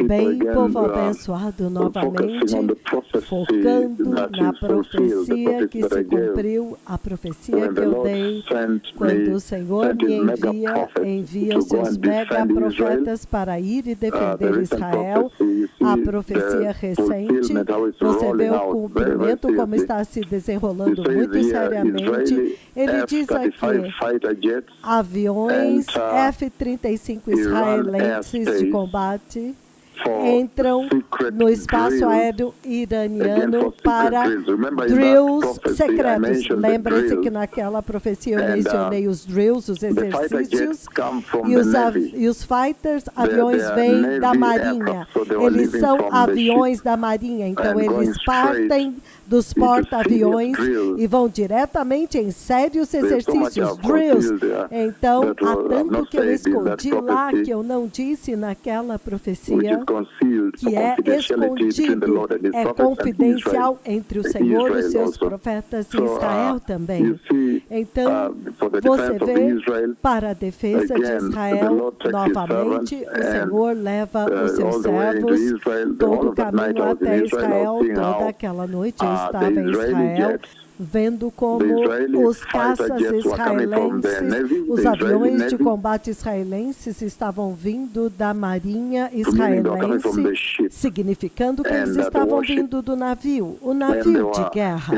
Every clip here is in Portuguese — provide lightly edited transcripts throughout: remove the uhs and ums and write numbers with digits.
Bem, povo abençoado novamente, focando na profecia que se cumpriu, a profecia que eu dei quando o Senhor me envia os seus mega profetas para ir e defender Israel. A profecia recente, você vê o cumprimento, como está se desenrolando muito seriamente. Ele diz aqui, aviões F-35 israelenses de combate entram no espaço aéreo iraniano para drills secretos. Lembre-se que naquela profecia eu mencionei os drills, os exercícios, e os fighters, aviões vêm da Marinha. Eles são aviões da Marinha, então eles partem dos porta-aviões e vão diretamente em sérios exercícios, drills. Então, há tanto que eu escondi lá que eu não disse naquela profecia, que é escondido, é confidencial entre o Senhor e os seus profetas e Israel também. Então, você vê, para a defesa de Israel, novamente, o Senhor leva os seus servos todo o caminho até Israel, toda aquela noite. Estava em Israel, vendo como os caças israelenses, os aviões de combate israelenses estavam vindo da marinha israelense, significando que eles estavam vindo do navio, o navio de guerra.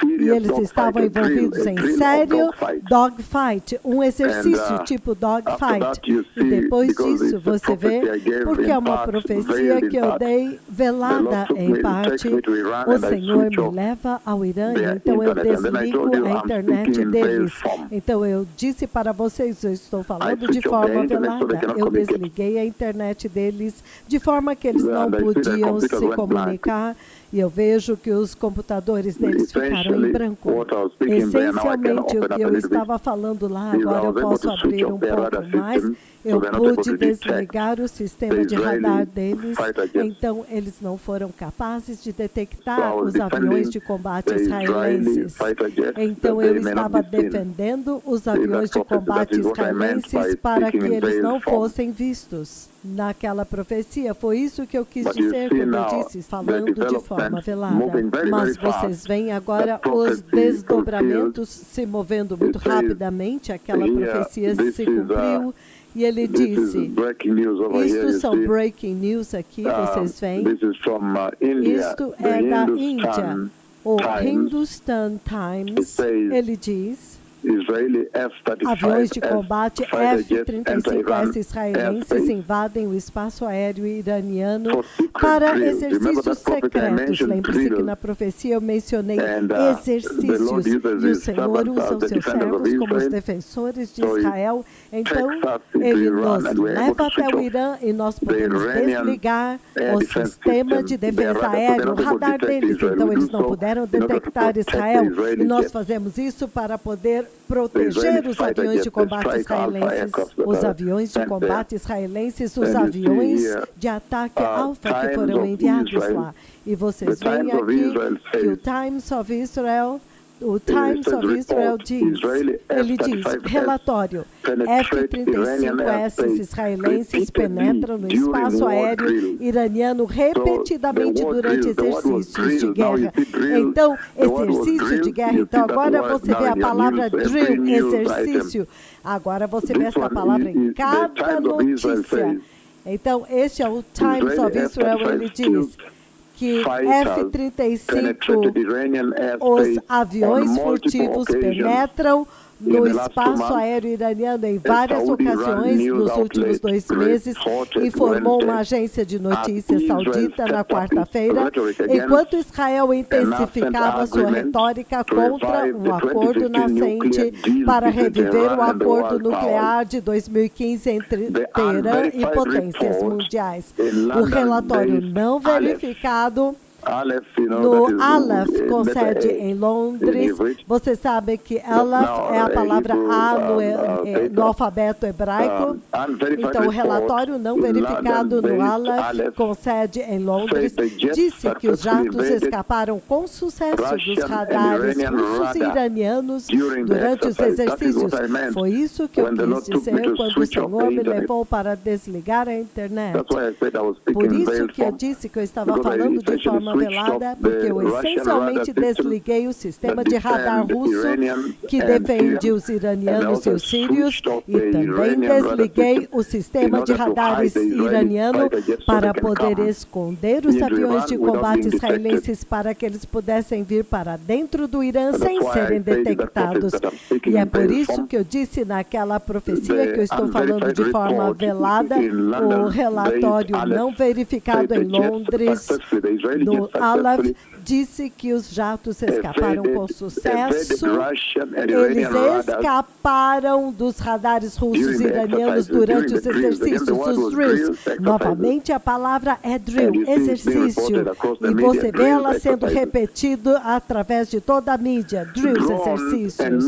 E eles estavam envolvidos em sério dogfight, um exercício tipo dogfight. E depois disso você vê, porque é uma profecia que eu dei velada em parte, o Senhor me leva ao Irã, então eu desligo a internet deles. Então eu disse para vocês, eu estou falando de forma velada, eu desliguei a internet deles de forma que eles não podiam se comunicar. E eu vejo que os computadores deles ficaram em branco. Essencialmente, o que eu estava falando lá, agora eu posso abrir um pouco mais. Eu pude desligar o sistema de radar deles, então eles não foram capazes de detectar os aviões de combate israelenses. Então eu estava defendendo os aviões de combate israelenses para que eles não fossem vistos. Naquela profecia, foi isso que eu quis dizer quando eu disse, falando de forma velada. Mas vocês veem agora os desdobramentos se movendo muito rapidamente, aquela profecia se cumpriu. E ele disse, isto são breaking news aqui, vocês veem, isto é da Índia, o Hindustan Times, ele diz, aviões de combate F-35S israelenses invadem o espaço aéreo iraniano para exercícios secretos. Lembre-se que na profecia eu mencionei exercícios e o Senhor usa os seus servos como os defensores de Israel. Então, ele nos leva até o Irã e nós podemos desligar o sistema de defesa aérea, o radar deles. Então, eles não puderam detectar Israel e nós fazemos isso para poder proteger os aviões de combate israelenses, os aviões de combate israelenses, os aviões de ataque alfa que foram enviados lá. E vocês veem aqui que o Times of Israel diz, ele diz, relatório, F-35S israelenses penetram no espaço aéreo iraniano repetidamente durante exercícios de guerra. Então, exercício de guerra. Então, agora você vê a palavra drill, exercício. Agora você vê essa palavra em cada notícia. Então, este é o Times of Israel, ele diz que F-35, os aviões furtivos penetram no espaço aéreo iraniano em várias ocasiões nos últimos 2 meses, informou uma agência de notícias saudita na quarta-feira, enquanto Israel intensificava sua retórica contra um acordo nascente para reviver o acordo nuclear de 2015 entre Teherã e potências mundiais. O relatório não verificado no Aleph, com sede em Londres. Você sabe que Aleph é a palavra A no alfabeto hebraico. Então, o relatório não verificado no Aleph, com sede em Londres, disse que os jatos escaparam com sucesso dos radares russos e iranianos durante os exercícios. Foi isso que eu quis dizer quando o Senhor me levou para desligar a internet. Por isso que eu disse que eu estava falando de forma velada, porque eu essencialmente desliguei o sistema de radar russo que defende os iranianos e os sírios, e também desliguei o sistema de radares iraniano para poder esconder os aviões de combate israelenses para que eles pudessem vir para dentro do Irã sem serem detectados. E é por isso que eu disse naquela profecia que eu estou falando de forma velada, o relatório não verificado em Londres, no Aleph, disse que os jatos escaparam com sucesso. Eles escaparam dos radares russos e iranianos durante os exercícios dos drills. Novamente, a palavra é drill, exercício. E você vê ela sendo repetida através de toda a mídia. Drills, exercícios.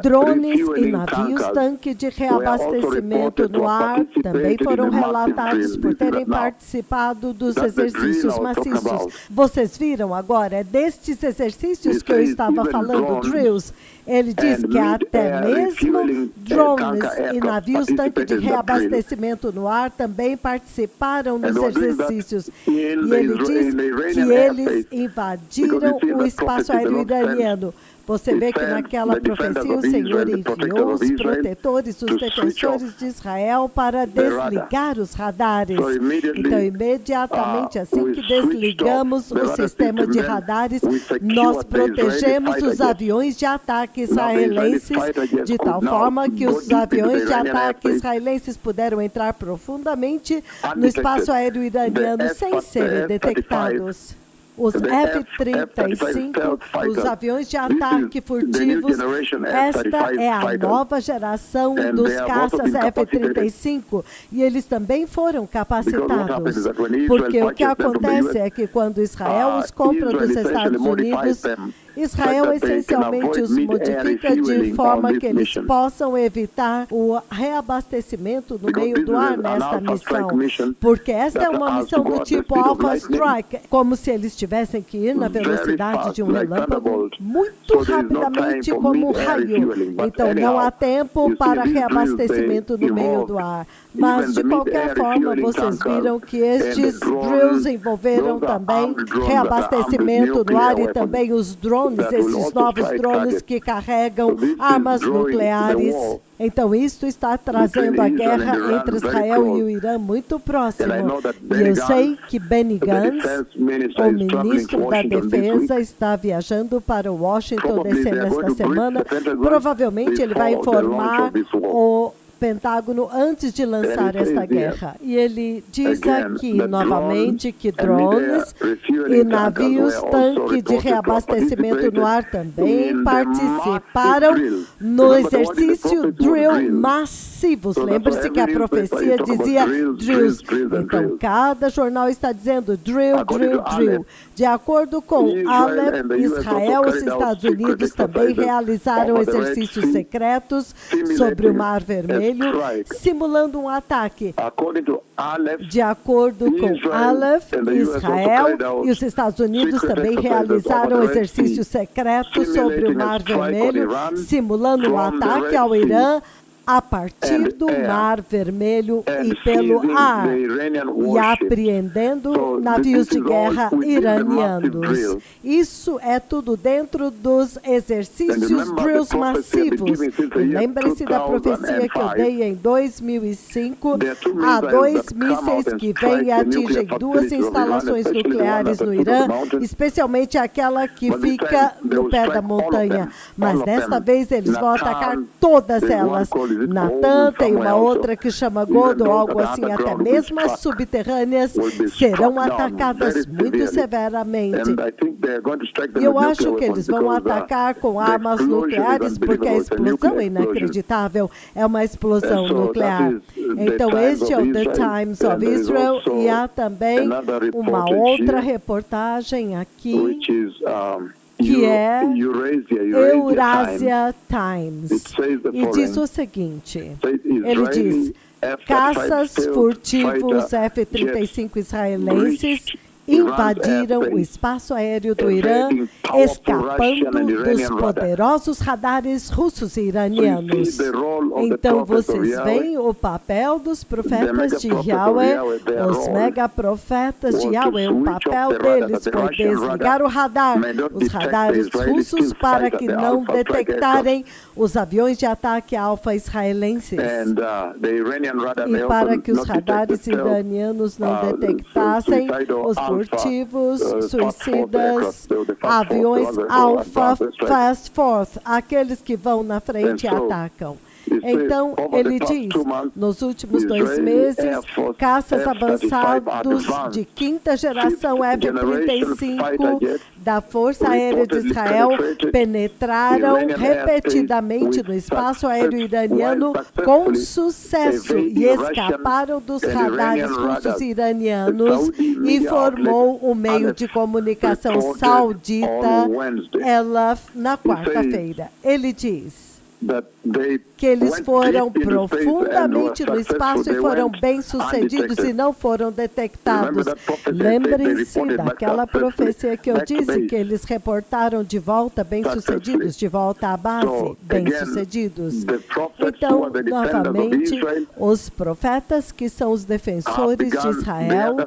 Drones e navios tanque de reabastecimento no ar também foram relatados por terem participado dos exercícios maciços. Vocês viram agora, é destes exercícios que eu estava falando, drills. Ele diz que até mesmo drones e navios tanque de reabastecimento no ar também participaram dos exercícios. E ele diz que eles invadiram o espaço aéreo iraniano. Você vê que naquela profecia o Senhor enviou os protetores, os defensores de Israel para desligar os radares. Então, imediatamente assim que desligamos o sistema de radares, nós protegemos os aviões de ataque israelenses de tal forma que os aviões de ataque israelenses puderam entrar profundamente no espaço aéreo iraniano sem serem detectados. Os F-35, os aviões de ataque furtivos, esta é a nova geração dos caças F-35 e eles também foram capacitados. Porque o que acontece é que quando Israel os compra dos Estados Unidos, Israel essencialmente os modifica de forma que eles possam evitar o reabastecimento no meio do ar nesta missão. Porque esta é uma missão do tipo Alpha Strike, como se eles tivessem que ir na velocidade de um relâmpago muito rapidamente como um raio. Então não há tempo para reabastecimento no meio do ar. Mas, de qualquer forma, vocês viram que estes drills envolveram também reabastecimento no ar e também os drones, esses novos drones que carregam armas nucleares. Então, isto está trazendo a guerra entre Israel e o Irã muito próximo. E eu sei que Benny Gantz, o ministro da Defesa, está viajando para Washington, D.C. nesta semana. Provavelmente ele vai informar o Pentágono antes de lançar esta guerra. E ele diz aqui novamente que drones e navios tanque de reabastecimento no ar também participaram no exercício drill massivos. Lembre-se que a profecia dizia drills. Então, cada jornal está dizendo drill, drill, drill. De acordo com Aleph, Israel e os Estados Unidos também realizaram exercícios secretos sobre o Mar Vermelho, simulando um ataque. De acordo com Aleph, Israel e os Estados Unidos também realizaram exercícios secretos sobre o Mar Vermelho, simulando um ataque ao Irã a partir do Mar Vermelho e pelo ar, e apreendendo navios de guerra iranianos. Isso é tudo dentro dos exercícios drills massivos. E lembre-se da profecia que eu dei em 2005. Há 2 mísseis que vêm e atingem 2 instalações nucleares no Irã, especialmente aquela que fica no pé da montanha. Mas desta vez eles vão atacar todas elas. Natan, tem uma outra que chama Gold, ou algo assim, até mesmo as subterrâneas serão atacadas muito severamente. E eu acho que eles vão atacar com armas nucleares, porque a explosão é inacreditável, é uma explosão nuclear. Então, este é o The Times of Israel, e há também uma outra reportagem aqui, que é Eurasia Times, e diz o seguinte, ele diz, caças furtivos F-35 israelenses invadiram o espaço aéreo do Irã, escapando dos poderosos radares russos e iranianos. Então, vocês veem o papel dos profetas de Yahweh, os megaprofetas de Yahweh, o papel deles foi desligar o radar, os radares russos, para que não detectarem os aviões de ataque alfa israelenses. E para que os radares iranianos não detectassem os furtivos, suicidas, aviões Alpha Fast Force, aqueles que vão na frente e atacam. Então, ele diz, nos últimos 2 meses, caças avançados de quinta geração F-35 da Força Aérea de Israel penetraram repetidamente no espaço aéreo iraniano com sucesso e escaparam dos radares russos e iranianos e formou um meio de comunicação saudita na quarta-feira. Ele diz que eles foram profundamente no espaço e foram bem-sucedidos e não foram detectados. Lembrem-se daquela profecia que eu disse, que eles reportaram de volta bem-sucedidos, de volta à base, bem-sucedidos. Então, novamente, os profetas, que são os defensores de Israel,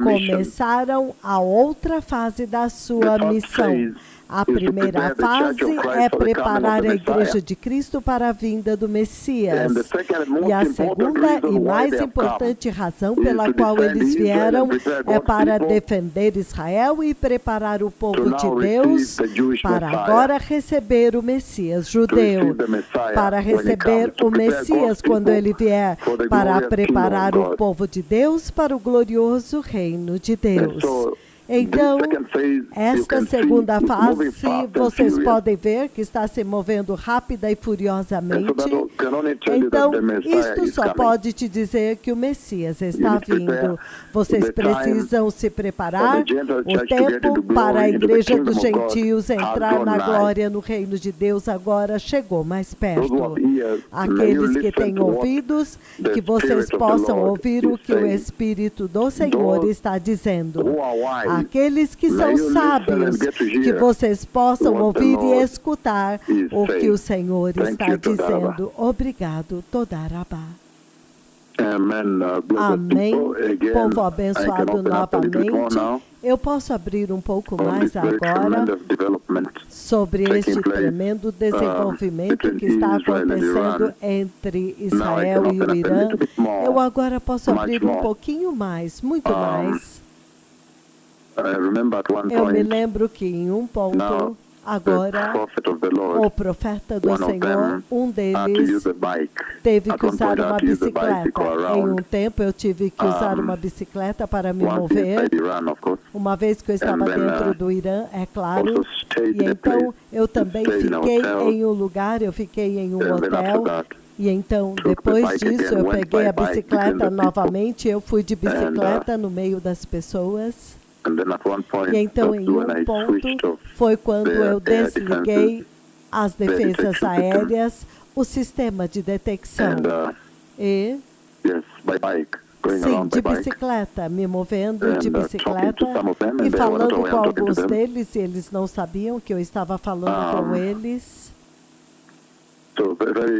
começaram a outra fase da sua missão. A primeira fase é preparar a Igreja de Cristo para a vinda do Messias. E a segunda e mais importante razão pela qual eles vieram é para defender Israel e preparar o povo de Deus para agora receber o Messias judeu, para receber o Messias quando ele vier, para preparar o povo de Deus para o glorioso reino de Deus. Então, esta segunda fase, vocês podem ver que está se movendo rápida e furiosamente. Então, isto só pode te dizer que o Messias está vindo. Vocês precisam se preparar. O tempo para a Igreja dos Gentios entrar na glória no reino de Deus agora chegou mais perto. Aqueles que têm ouvidos, que vocês possam ouvir o que o Espírito do Senhor está dizendo. Aqueles que são sábios, que vocês possam ouvir e escutar o que o Senhor está dizendo. Obrigado, Todarabá. Amém. Povo abençoado novamente. Eu posso abrir um pouco mais agora sobre este tremendo desenvolvimento que está acontecendo entre Israel e o Irã. Eu agora posso abrir um pouquinho mais, muito mais. Eu me lembro que em um ponto, agora, o profeta do Senhor, um deles, teve que usar uma bicicleta. Em um tempo, eu tive que usar uma bicicleta para me mover, uma vez que eu estava dentro do Irã, é claro. E então, eu também fiquei em um lugar, eu fiquei em um hotel. E então, depois disso, eu peguei a bicicleta novamente, eu fui de bicicleta no meio das pessoas. E então, em um ponto, foi quando eu desliguei as defesas aéreas, o sistema de detecção. E, sim, de bicicleta, me movendo de bicicleta e falando com alguns deles, e eles não sabiam que eu estava falando com eles.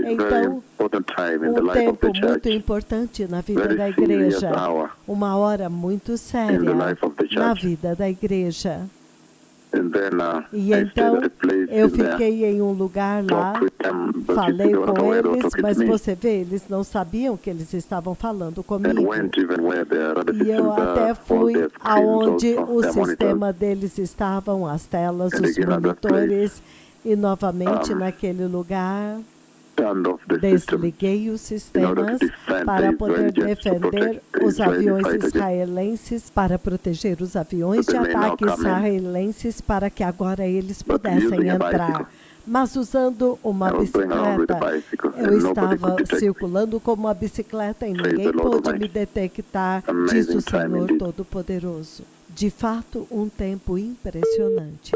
Então, um tempo muito importante na vida da igreja, uma hora muito séria na vida da igreja. E então, eu fiquei em um lugar lá, falei com eles, mas você vê, eles não sabiam que eles estavam falando comigo. E eu até fui aonde o sistema deles estavam, as telas, os monitores, e novamente naquele lugar Desliguei os sistemas para poder defender os aviões israelenses, para proteger os aviões de ataque israelenses, para que agora eles pudessem entrar. Mas usando uma bicicleta, eu estava circulando com uma bicicleta e ninguém pôde me detectar, diz o Senhor Todo-Poderoso. De fato, um tempo impressionante.